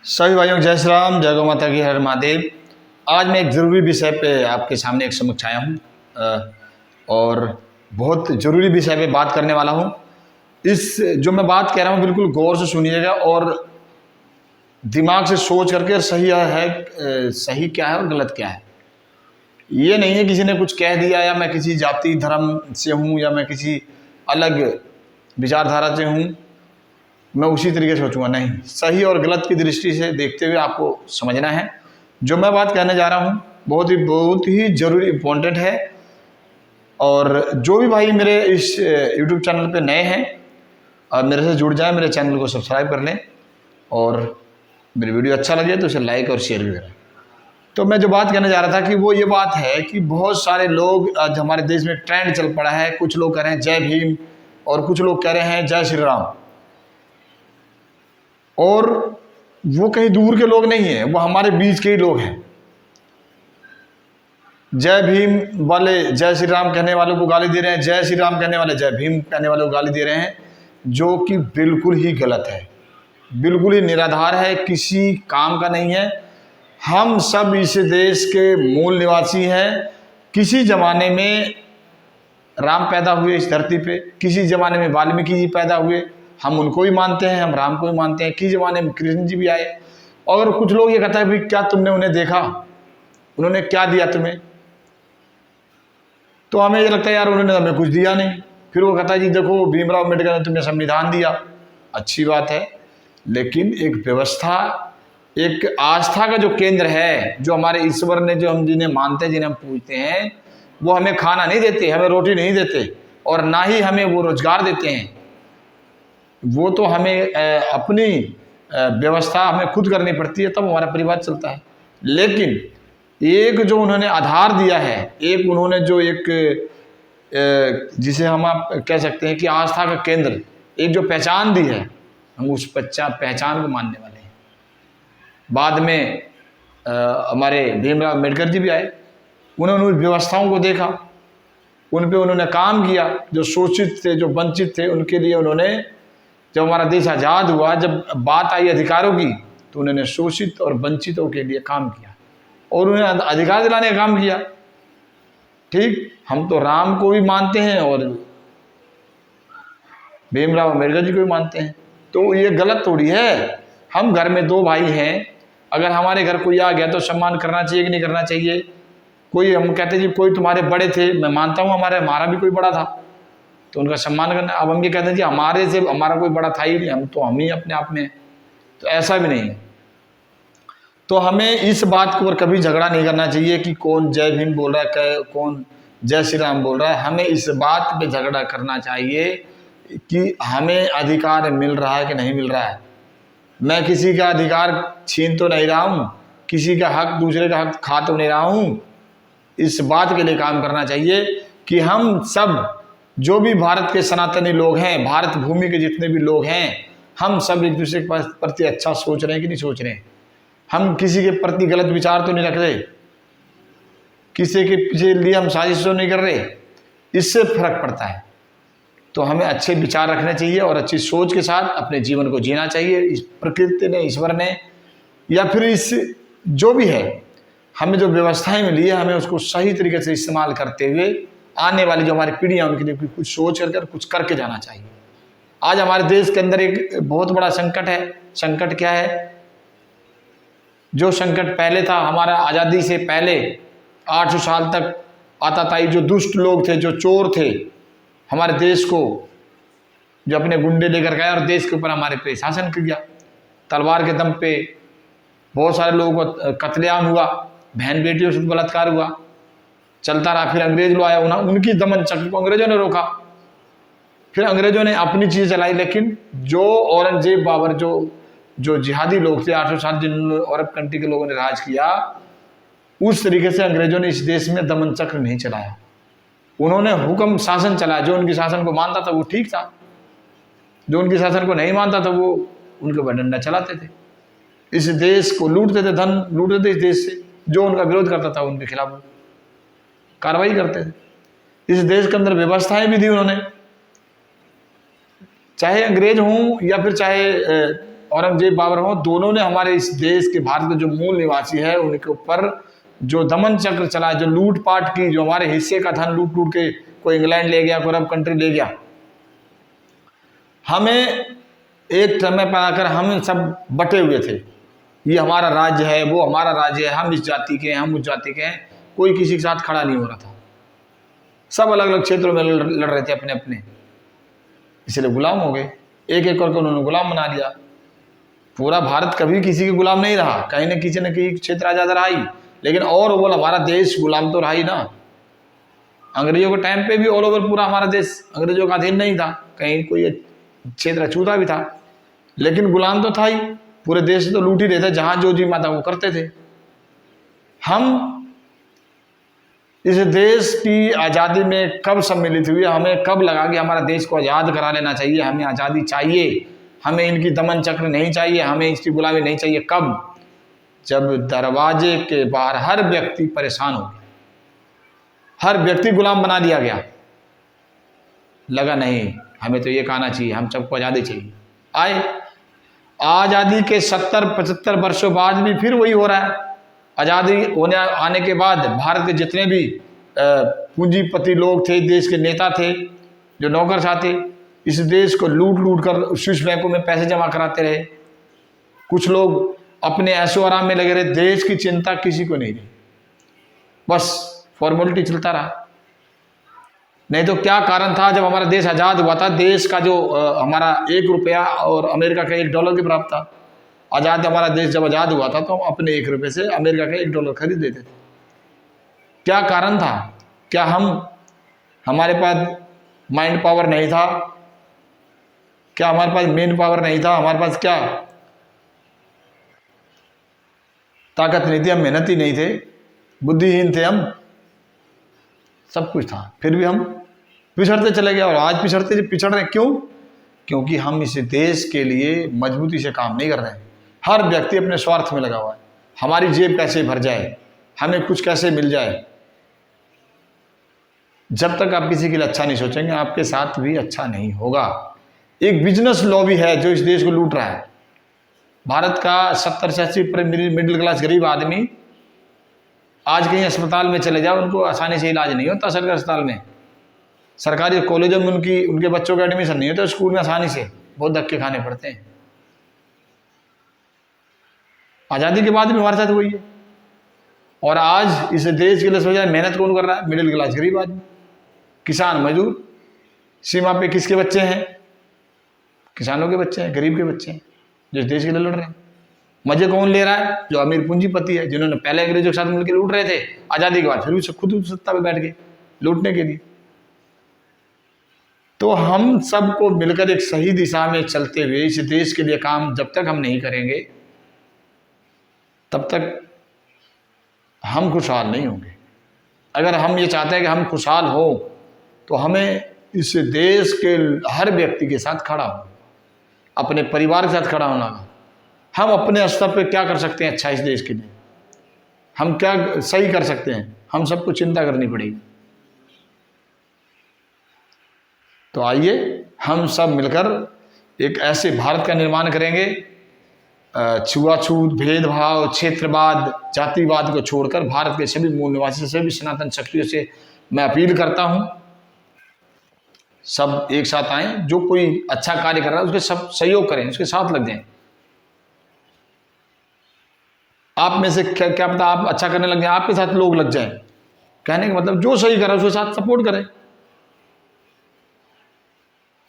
सभी भाइयों जय श्री राम, जय गौ माता की, हर महादेव। आज मैं एक ज़रूरी विषय पे आपके सामने एक समक्ष आया हूँ और बहुत ज़रूरी विषय पे बात करने वाला हूँ। इस जो मैं बात कह रहा हूँ बिल्कुल गौर से सुनिएगा और दिमाग से सोच करके सही क्या है और गलत क्या है। ये नहीं है किसी ने कुछ कह दिया या मैं किसी जाति धर्म से हूँ या मैं किसी अलग विचारधारा से हूँ, मैं उसी तरीके से सोचूंगा। नहीं, सही और गलत की दृष्टि से देखते हुए आपको समझना है। जो मैं बात कहने जा रहा हूँ बहुत ही जरूरी इम्पोर्टेंट है। और जो भी भाई मेरे इस YouTube चैनल पे नए हैं और मेरे से जुड़ जाए, मेरे चैनल को सब्सक्राइब कर लें और मेरी वीडियो अच्छा लगे तो इसे लाइक और शेयर भी करें। तो मैं जो बात कहने जा रहा था कि वो ये बात है कि बहुत सारे लोग आज हमारे देश में ट्रेंड चल पड़ा है। कुछ लोग कह रहे हैं जय भीम और कुछ लोग कह रहे हैं जय श्री राम। और वो कहीं दूर के लोग नहीं हैं, वो हमारे बीच के ही लोग हैं। जय भीम वाले जय श्री राम कहने वालों को गाली दे रहे हैं, जय श्री राम कहने वाले जय भीम कहने वालों को गाली दे रहे हैं, जो कि बिल्कुल ही गलत है, बिल्कुल ही निराधार है, किसी काम का नहीं है। हम सब इस देश के मूल निवासी हैं। किसी ज़माने में राम पैदा हुए इस धरती पे, किसी ज़माने में वाल्मीकि जी पैदा हुए, हम उनको भी मानते हैं, हम राम को भी मानते हैं। किसी ज़माने में कृष्ण जी भी आए। और कुछ लोग ये कहते हैं भाई क्या तुमने उन्हें देखा, उन्होंने क्या दिया तुम्हें? तो हमें ये लगता है यार उन्होंने हमें कुछ दिया नहीं। फिर वो कहता है जी देखो भीमराव अम्बेडकर ने तुम्हें संविधान दिया, अच्छी बात है, लेकिन एक व्यवस्था, एक आस्था का जो केंद्र है, जो हमारे ईश्वर ने, जो हम जिन्हें मानते हैं, जिन्हें हम पूजते हैं, वो हमें खाना नहीं देते, हमें रोटी नहीं देते और ना ही हमें वो रोजगार देते हैं। वो तो हमें अपनी व्यवस्था हमें खुद करनी पड़ती है, तब हमारा परिवार चलता है। लेकिन एक जो उन्होंने आधार दिया है, एक उन्होंने जो एक जिसे हम आप कह सकते हैं कि आस्था का केंद्र, एक जो पहचान दी है, हम उस पहचान को मानने वाले हैं। बाद में हमारे भीमराव अम्बेडकर जी भी आए, उन्होंने उस व्यवस्थाओं को देखा, उन पे उन्होंने काम किया। जो शोषित थे, जो वंचित थे, उनके लिए उन्होंने, जब हमारा देश आज़ाद हुआ, जब बात आई अधिकारों की, तो उन्होंने शोषित और वंचितों के लिए काम किया और उन्हें अधिकार दिलाने का काम किया। ठीक, हम तो राम को भी मानते हैं और भीमराव अम्बेडकर जी को भी मानते हैं, तो ये गलत थोड़ी है। हम घर में दो भाई हैं, अगर हमारे घर कोई आ गया तो सम्मान करना चाहिए कि नहीं करना चाहिए? कोई, हम कहते हैं जी कोई तुम्हारे बड़े थे, मैं मानता हूँ हमारा भी कोई बड़ा था तो उनका सम्मान करना। अब हम ये कहते हैं जी हमारे से हमारा कोई बड़ा था ही नहीं, हम ही अपने आप में, तो ऐसा भी नहीं है। तो हमें इस बात के ऊपर कभी झगड़ा नहीं करना चाहिए कि कौन जय भीम बोल रहा है, कौन जय श्री राम बोल रहा है। हमें इस बात पे झगड़ा करना चाहिए कि हमें अधिकार मिल रहा है कि नहीं मिल रहा है। मैं किसी का अधिकार छीन तो नहीं रहा हूँ, किसी का हक, दूसरे का हक खा तो नहीं रहा हूँ। इस बात के लिए काम करना चाहिए कि हम सब जो भी भारत के सनातनी लोग हैं, भारत भूमि के जितने भी लोग हैं, हम सब एक दूसरे के प्रति अच्छा सोच रहे हैं कि नहीं सोच रहे हैं। हम किसी के प्रति गलत विचार तो नहीं रख रहे, किसी के पीछे लिए हम साजिश तो नहीं कर रहे, इससे फर्क पड़ता है। तो हमें अच्छे विचार रखने चाहिए और अच्छी सोच के साथ अपने जीवन को जीना चाहिए। इस प्रकृति ने, ईश्वर ने, या फिर इस जो भी है, हमें जो व्यवस्थाएं मिली है, हमें उसको सही तरीके से इस्तेमाल करते हुए आने वाली जो हमारी पीढ़ियां, उनके लिए कुछ सोच करके कुछ करके जाना चाहिए। आज हमारे देश के अंदर एक बहुत बड़ा संकट है। संकट क्या है? जो संकट पहले था, हमारा आज़ादी से पहले 800 साल तक आता था, जो दुष्ट लोग थे, जो चोर थे, हमारे देश को जो अपने गुंडे लेकर गए और देश के ऊपर हमारे पे शासन किया। तलवार के दम पे बहुत सारे लोगों को कत्लेआम हुआ, बहन बेटियों से बलात्कार हुआ, चलता रहा। फिर अंग्रेज लोग आया, उनकी दमन चक्र को अंग्रेजों ने रोका। फिर अंग्रेजों ने अपनी चीज़ चलाई, लेकिन जो औरंगजेब, बाबर, जो जिहादी लोग थे 800 साल, जिन अरब कंट्री के लोगों ने राज किया, उस तरीके से अंग्रेजों ने इस देश में दमन चक्र नहीं चलाया। उन्होंने हुक्म शासन चलाया। जो उनकी शासन को मानता था वो ठीक था, जो उनकी शासन को नहीं मानता था वो उनके ऊपर डंडा चलाते थे, इस देश को लूटते थे, धन लूटते थे इस देश से। जो उनका विरोध करता था उनके खिलाफ कार्रवाई करते थे। इस देश के अंदर व्यवस्थाएं भी दी उन्होंने, चाहे अंग्रेज हों या फिर चाहे औरंगजेब बाबर हों, दोनों ने हमारे इस देश के, भारत के जो मूल निवासी है उनके ऊपर जो दमन चक्र चला, जो लूटपाट की, जो हमारे हिस्से का धन लूट लूट के कोई इंग्लैंड ले गया, कोई अरब कंट्री ले गया। हमें एक समय पर आकर हम सब बटे हुए थे, ये हमारा राज्य है, वो हमारा राज्य है, हम इस जाति के हैं, हम उस जाति के हैं, कोई किसी के साथ खड़ा नहीं हो रहा था। सब अलग अलग क्षेत्रों में लड़ रहे थे अपने अपने, इसलिए गुलाम हो गए। एक एक करके उन्होंने गुलाम बना लिया। पूरा भारत कभी किसी के गुलाम नहीं रहा, कहीं न कहीं क्षेत्र आजाद रहा ही, लेकिन और ओवरऑल हमारा देश गुलाम तो रहा ही ना। अंग्रेजों के टाइम पे भी ऑल ओवर पूरा हमारा देश अंग्रेजों का अधीन नहीं था, कहीं कोई क्षेत्र अछूता भी था, लेकिन गुलाम तो था ही। पूरे देश तो लूट ही रहे थे, जहां जो जी माता वो करते थे। हम इस देश की आज़ादी में कब सम्मिलित हुए, हमें कब लगा कि हमारा देश को आज़ाद करा लेना चाहिए, हमें आज़ादी चाहिए, हमें इनकी दमन चक्र नहीं चाहिए, हमें इसकी गुलामी नहीं चाहिए? कब? जब दरवाजे के बाहर हर व्यक्ति परेशान हो गया, हर व्यक्ति गुलाम बना दिया गया। लगा नहीं, हमें तो ये कहना चाहिए, हम सबको आज़ादी चाहिए। आए आज़ादी के 70-75 वर्षों बाद भी फिर वही हो रहा है। आज़ादी होने आने के बाद भारत के जितने भी पूंजीपति लोग थे, देश के नेता थे, जो नौकरशाह थे, इस देश को लूट लूट कर स्विस बैंकों में पैसे जमा कराते रहे। कुछ लोग अपने ऐशो आराम में लगे रहे, देश की चिंता किसी को नहीं रही, बस फॉर्मेलिटी चलता रहा। नहीं तो क्या कारण था जब हमारा देश आज़ाद हुआ था? देश का जो हमारा 1 रुपया और अमेरिका का $1 के बराबर था। आज़ाद हमारा देश जब आज़ाद हुआ था तो हम अपने 1 रुपये से अमेरिका का $1 खरीद लेते थे। क्या कारण था? क्या हमारे पास माइंड पावर नहीं था? क्या हमारे पास मेन पावर नहीं था? हमारे पास क्या ताकत नहीं थी? हम मेहनती नहीं थे, बुद्धिहीन थे हम, सब कुछ था, फिर भी हम पिछड़ते चले गए। और आज पिछड़ रहे क्यों? क्योंकि हम इस देश के लिए मजबूती से काम नहीं कर रहे हैं। हर व्यक्ति अपने स्वार्थ में लगा हुआ है, हमारी जेब कैसे भर जाए, हमें कुछ कैसे मिल जाए। जब तक आप किसी के लिए अच्छा नहीं सोचेंगे, आपके साथ भी अच्छा नहीं होगा। एक बिजनेस लॉबी है जो इस देश को लूट रहा है। भारत का 70 से 80% मिडिल क्लास गरीब आदमी आज कहीं अस्पताल में चले जाओ, उनको आसानी से इलाज नहीं होता। सरकारी अस्पताल में, सरकारी कॉलेजों में उनके बच्चों का एडमिशन नहीं होता, स्कूल में आसानी से बहुत धक्के खाने पड़ते हैं। आज़ादी के बाद भी हमारे साथ वही है। और आज इस देश के लिए सोचा मेहनत कौन कर रहा है? मिडिल क्लास गरीब आदमी, किसान मजदूर। सीमा पे किसके बच्चे हैं? किसानों के बच्चे हैं, गरीब के बच्चे हैं, जो इस देश के लिए लड़ रहे हैं। मजे कौन ले रहा है? जो अमीर पूंजीपति है, जिन्होंने पहले अंग्रेजों के साथ मिलकर लूट रहे थे, आज़ादी के बाद फिर भी खुद सत्ता पे बैठ गए लूटने के लिए। तो हम सबको मिलकर एक सही दिशा में चलते हुए इस देश के लिए काम जब तक हम नहीं करेंगे, तब तक हम खुशहाल नहीं होंगे। अगर हम ये चाहते हैं कि हम खुशहाल हो, तो हमें इस देश के हर व्यक्ति के साथ खड़ा हो, अपने परिवार के साथ खड़ा होना। हम अपने स्तर पे क्या कर सकते हैं अच्छा इस देश के लिए, हम क्या सही कर सकते हैं, हम सबको चिंता करनी पड़ेगी। तो आइए हम सब मिलकर एक ऐसे भारत का निर्माण करेंगे, छुआछूत, भेदभाव, क्षेत्रवाद, जातिवाद को छोड़कर भारत के सभी मूल निवासी, सभी सनातन शक्तियों से मैं अपील करता हूं, सब एक साथ आएं। जो कोई अच्छा कार्य कर रहा है उसके सब सहयोग करें, उसके साथ लग जाएं। आप में से क्या पता आप अच्छा करने लग जाए, आपके साथ लोग लग जाएं। कहने का मतलब जो सही कर रहा है उसके साथ सपोर्ट करें,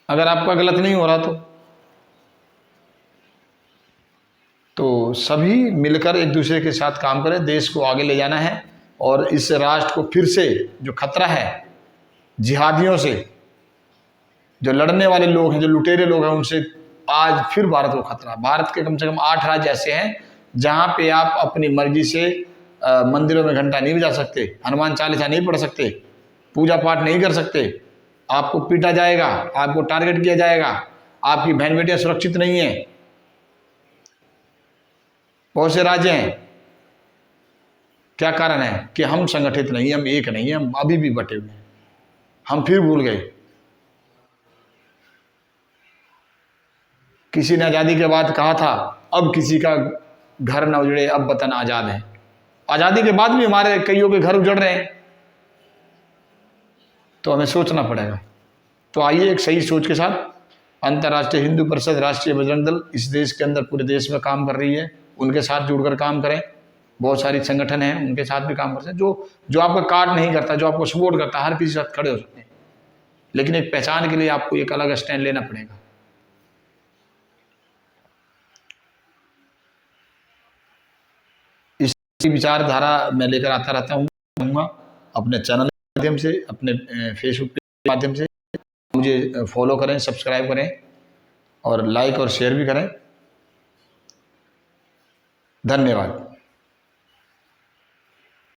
अगर आपका गलत नहीं हो रहा तो सभी मिलकर एक दूसरे के साथ काम करें। देश को आगे ले जाना है और इस राष्ट्र को फिर से जो खतरा है जिहादियों से, जो लड़ने वाले लोग हैं, जो लुटेरे लोग हैं, उनसे आज फिर भारत को खतरा। भारत के कम से कम 8 राज्य ऐसे हैं जहाँ पे आप अपनी मर्जी से मंदिरों में घंटा नहीं बजा सकते, हनुमान चालीसा नहीं पढ़ सकते, पूजा पाठ नहीं कर सकते, आपको पीटा जाएगा, आपको टारगेट किया जाएगा, आपकी बहन बेटियां सुरक्षित नहीं है। बहुत से राज्य हैं। क्या कारण है? कि हम संगठित नहीं, हम एक नहीं, हम अभी भी बटे हुए हैं, हम फिर भूल गए। किसी ने आज़ादी के बाद कहा था अब किसी का घर न उजड़े, अब वतन आज़ाद है। आज़ादी के बाद भी हमारे कईयों के घर उजड़ रहे हैं, तो हमें सोचना पड़ेगा। तो आइए एक सही सोच के साथ अंतर्राष्ट्रीय हिंदू परिषद, राष्ट्रीय बजरंग दल इस देश के अंदर पूरे देश में काम कर रही है, उनके साथ जुड़कर काम करें। बहुत सारी संगठन हैं, उनके साथ भी काम कर सकते हैं। जो आपका काट नहीं करता, जो आपको सपोर्ट करता है, हर किसी के साथ खड़े हो सकते हैं। लेकिन एक पहचान के लिए आपको एक अलग स्टैंड लेना पड़ेगा। इस विचारधारा मैं लेकर आता रहता हूँ अपने चैनल के माध्यम से, अपने फेसबुक के माध्यम से। मुझे फॉलो करें, सब्सक्राइब करें और लाइक और शेयर भी करें। धन्यवाद।